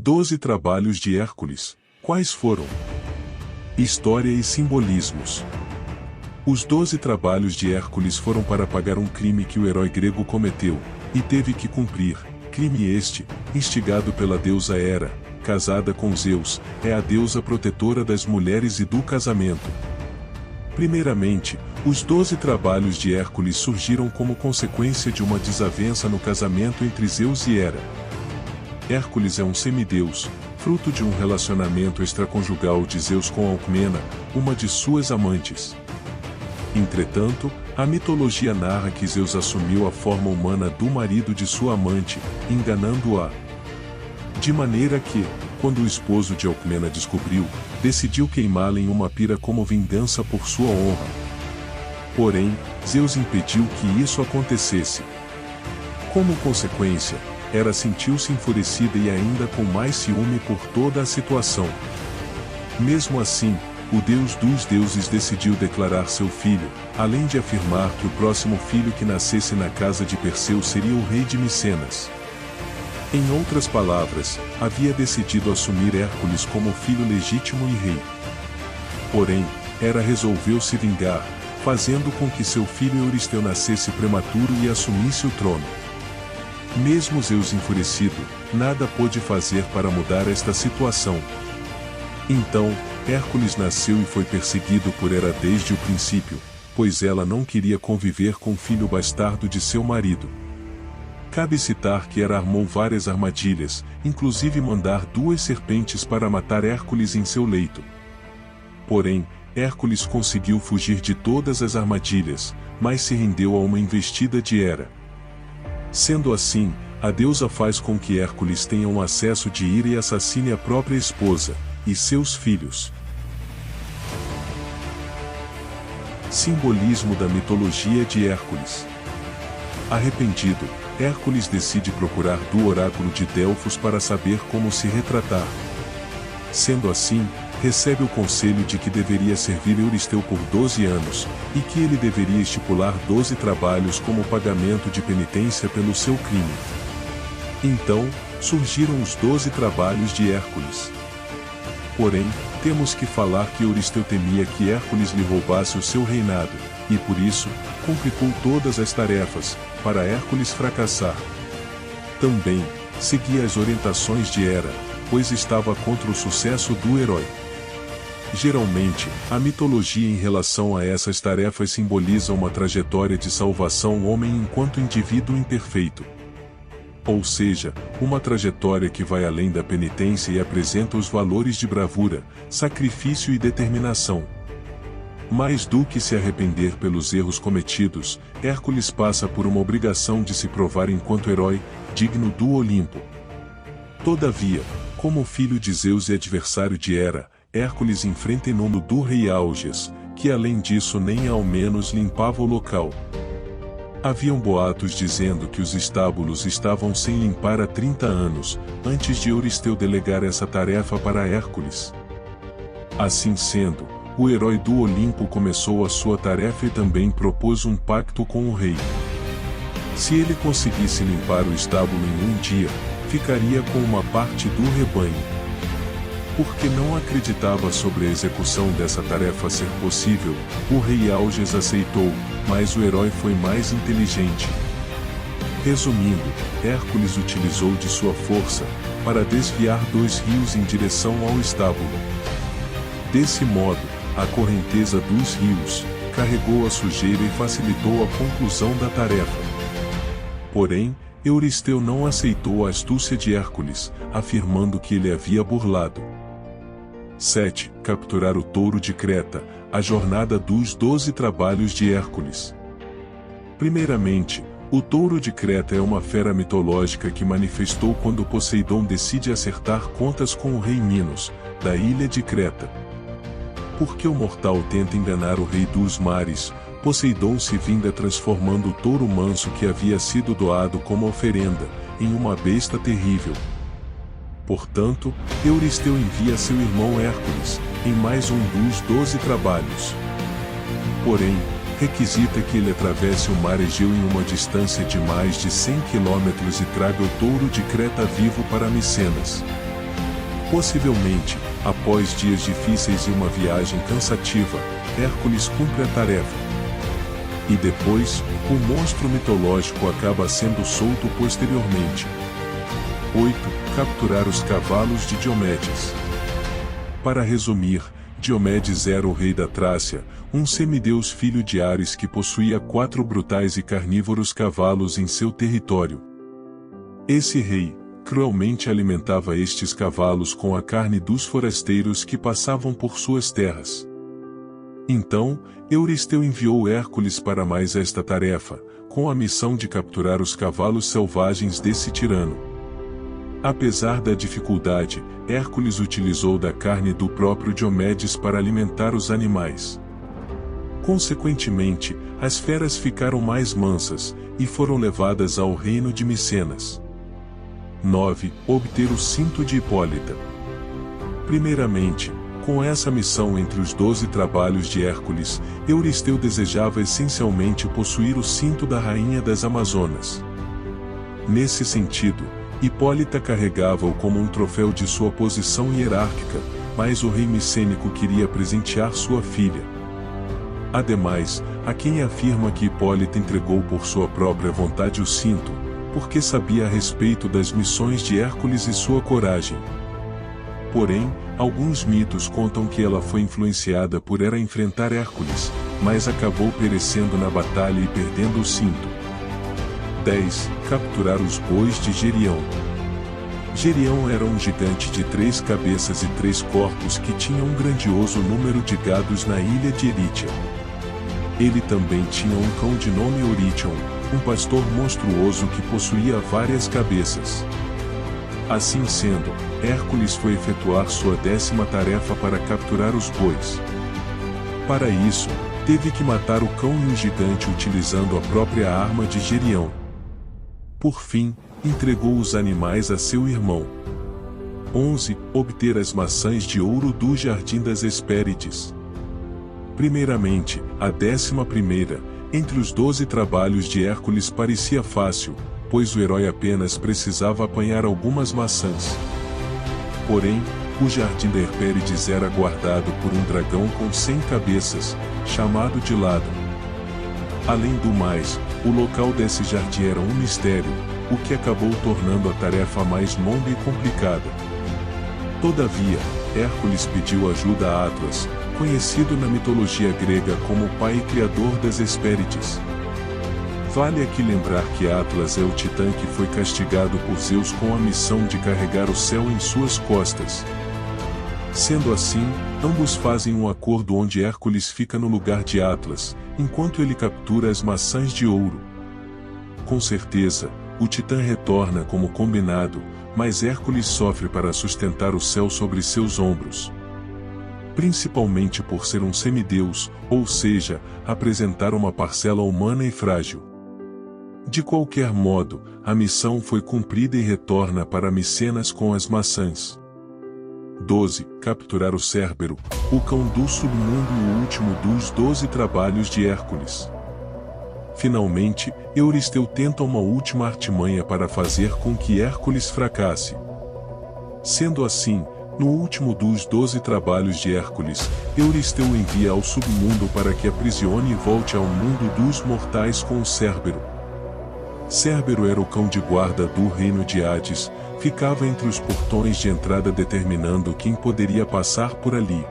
12 trabalhos de Hércules. Quais foram? História e simbolismos. Os 12 trabalhos de Hércules foram para pagar um crime que o herói grego cometeu, e teve que cumprir. Crime este, instigado pela deusa Hera, casada com Zeus, é a deusa protetora das mulheres e do casamento. Primeiramente, os 12 trabalhos de Hércules surgiram como consequência de uma desavença no casamento entre Zeus e Hera. Hércules é um semideus, fruto de um relacionamento extraconjugal de Zeus com Alcmena, uma de suas amantes. Entretanto, a mitologia narra que Zeus assumiu a forma humana do marido de sua amante, enganando-a. De maneira que, quando o esposo de Alcmena descobriu, decidiu queimá-la em uma pira como vingança por sua honra. Porém, Zeus impediu que isso acontecesse. Como consequência, Hera sentiu-se enfurecida e ainda com mais ciúme por toda a situação. Mesmo assim, o deus dos deuses decidiu declarar seu filho, além de afirmar que o próximo filho que nascesse na casa de Perseu seria o rei de Micenas. Em outras palavras, havia decidido assumir Hércules como filho legítimo e rei. Porém, Hera resolveu se vingar, fazendo com que seu filho Euristeu nascesse prematuro e assumisse o trono. Mesmo Zeus enfurecido, nada pôde fazer para mudar esta situação. Então, Hércules nasceu e foi perseguido por Hera desde o princípio, pois ela não queria conviver com o filho bastardo de seu marido. Cabe citar que Hera armou várias armadilhas, inclusive mandar 2 serpentes para matar Hércules em seu leito. Porém, Hércules conseguiu fugir de todas as armadilhas, mas se rendeu a uma investida de Hera. Sendo assim, a deusa faz com que Hércules tenha um acesso de ira e assassine a própria esposa e seus filhos. Simbolismo da mitologia de Hércules. Arrependido, Hércules decide procurar do oráculo de Delfos para saber como se retratar. Sendo assim, recebe o conselho de que deveria servir Euristeu por 12 anos, e que ele deveria estipular 12 trabalhos como pagamento de penitência pelo seu crime. Então, surgiram os 12 trabalhos de Hércules. Porém, temos que falar que Euristeu temia que Hércules lhe roubasse o seu reinado, e por isso, complicou todas as tarefas, para Hércules fracassar. Também, seguia as orientações de Hera, pois estava contra o sucesso do herói. Geralmente, a mitologia em relação a essas tarefas simboliza uma trajetória de salvação homem enquanto indivíduo imperfeito. Ou seja, uma trajetória que vai além da penitência e apresenta os valores de bravura, sacrifício e determinação. Mais do que se arrepender pelos erros cometidos, Hércules passa por uma obrigação de se provar enquanto herói, digno do Olimpo. Todavia, como filho de Zeus e adversário de Hera, Hércules enfrenta o nome do rei Augeas, que além disso nem ao menos limpava o local. Haviam boatos dizendo que os estábulos estavam sem limpar há 30 anos, antes de Euristeu delegar essa tarefa para Hércules. Assim sendo, o herói do Olimpo começou a sua tarefa e também propôs um pacto com o rei. Se ele conseguisse limpar o estábulo em um dia, ficaria com uma parte do rebanho. Porque não acreditava sobre a execução dessa tarefa ser possível, o rei Augeas aceitou, mas o herói foi mais inteligente. Resumindo, Hércules utilizou de sua força, para desviar 2 rios em direção ao estábulo. Desse modo, a correnteza dos rios, carregou a sujeira e facilitou a conclusão da tarefa. Porém, Euristeu não aceitou a astúcia de Hércules, afirmando que ele havia burlado. 7. Capturar o touro de Creta, a jornada dos 12 trabalhos de Hércules. Primeiramente, o touro de Creta é uma fera mitológica que manifestou quando Poseidon decide acertar contas com o rei Minos, da ilha de Creta. Porque o mortal tenta enganar o rei dos mares, Poseidon se vinga transformando o touro manso que havia sido doado como oferenda, em uma besta terrível. Portanto, Euristeu envia seu irmão Hércules, em mais um dos 12 trabalhos. Porém, requisita que ele atravesse o mar Egeu em uma distância de mais de 100 km e traga o touro de Creta vivo para Micenas. Possivelmente, após dias difíceis e uma viagem cansativa, Hércules cumpre a tarefa. E depois, o monstro mitológico acaba sendo solto posteriormente. 8. Capturar os cavalos de Diomedes. Para resumir, Diomedes era o rei da Trácia, um semideus filho de Ares que possuía 4 brutais e carnívoros cavalos em seu território. Esse rei, cruelmente alimentava estes cavalos com a carne dos forasteiros que passavam por suas terras. Então, Euristeu enviou Hércules para mais esta tarefa, com a missão de capturar os cavalos selvagens desse tirano. Apesar da dificuldade, Hércules utilizou da carne do próprio Diomedes para alimentar os animais. Consequentemente, as feras ficaram mais mansas, e foram levadas ao reino de Micenas. 9. Obter o cinto de Hipólita. Primeiramente, com essa missão entre os 12 trabalhos de Hércules, Euristeu desejava essencialmente possuir o cinto da rainha das Amazonas. Nesse sentido, Hipólita carregava-o como um troféu de sua posição hierárquica, mas o rei micênico queria presentear sua filha. Ademais, há quem afirma que Hipólita entregou por sua própria vontade o cinto, porque sabia a respeito das missões de Hércules e sua coragem. Porém, alguns mitos contam que ela foi influenciada por Hera enfrentar Hércules, mas acabou perecendo na batalha e perdendo o cinto. 10. Capturar os bois de Gerião. Gerião era um gigante de 3 cabeças e 3 corpos que tinha um grandioso número de gados na ilha de Erítia. Ele também tinha um cão de nome Eurítion, um pastor monstruoso que possuía várias cabeças. Assim sendo, Hércules foi efetuar sua 10ª tarefa para capturar os bois. Para isso, teve que matar o cão e o gigante utilizando a própria arma de Gerião. Por fim, entregou os animais a seu irmão. 11. Obter as maçãs de ouro do Jardim das Hespérides. Primeiramente, a 11ª, entre os 12 trabalhos de Hércules parecia fácil, pois o herói apenas precisava apanhar algumas maçãs. Porém, o Jardim das Hespérides era guardado por um dragão com 100 cabeças, chamado de Ladon. Além do mais, o local desse jardim era um mistério, o que acabou tornando a tarefa mais longa e complicada. Todavia, Hércules pediu ajuda a Atlas, conhecido na mitologia grega como o pai e criador das Hespérides. Vale aqui lembrar que Atlas é o titã que foi castigado por Zeus com a missão de carregar o céu em suas costas. Sendo assim, ambos fazem um acordo onde Hércules fica no lugar de Atlas, enquanto ele captura as maçãs de ouro. Com certeza, o titã retorna como combinado, mas Hércules sofre para sustentar o céu sobre seus ombros. Principalmente por ser um semideus, ou seja, apresentar uma parcela humana e frágil. De qualquer modo, a missão foi cumprida e retorna para Micenas com as maçãs. 12. Capturar o Cérbero, o cão do submundo e o último dos 12 trabalhos de Hércules. Finalmente, Euristeu tenta uma última artimanha para fazer com que Hércules fracasse. Sendo assim, no último dos 12 trabalhos de Hércules, Euristeu envia ao submundo para que aprisione e volte ao mundo dos mortais com o Cérbero. Cérbero era o cão de guarda do reino de Hades, ficava entre os portões de entrada determinando quem poderia passar por ali.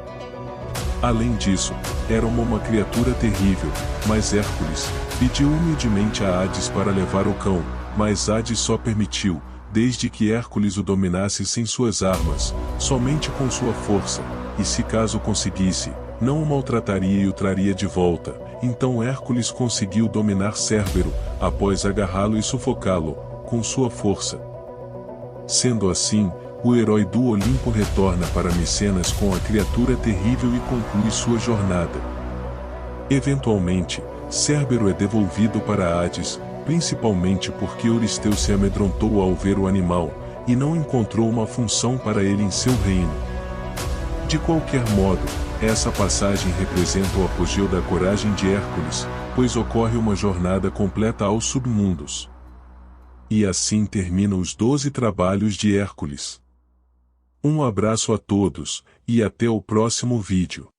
Além disso, era uma criatura terrível, mas Hércules pediu humildemente a Hades para levar o cão, mas Hades só permitiu, desde que Hércules o dominasse sem suas armas, somente com sua força, e se caso conseguisse, não o maltrataria e o traria de volta. Então Hércules conseguiu dominar Cérbero, após agarrá-lo e sufocá-lo, com sua força. Sendo assim, o herói do Olimpo retorna para Micenas com a criatura terrível e conclui sua jornada. Eventualmente, Cérbero é devolvido para Hades, principalmente porque Euristeu se amedrontou ao ver o animal, e não encontrou uma função para ele em seu reino. De qualquer modo, essa passagem representa o apogeu da coragem de Hércules, pois ocorre uma jornada completa aos submundos. E assim terminam os 12 trabalhos de Hércules. Um abraço a todos, e até o próximo vídeo.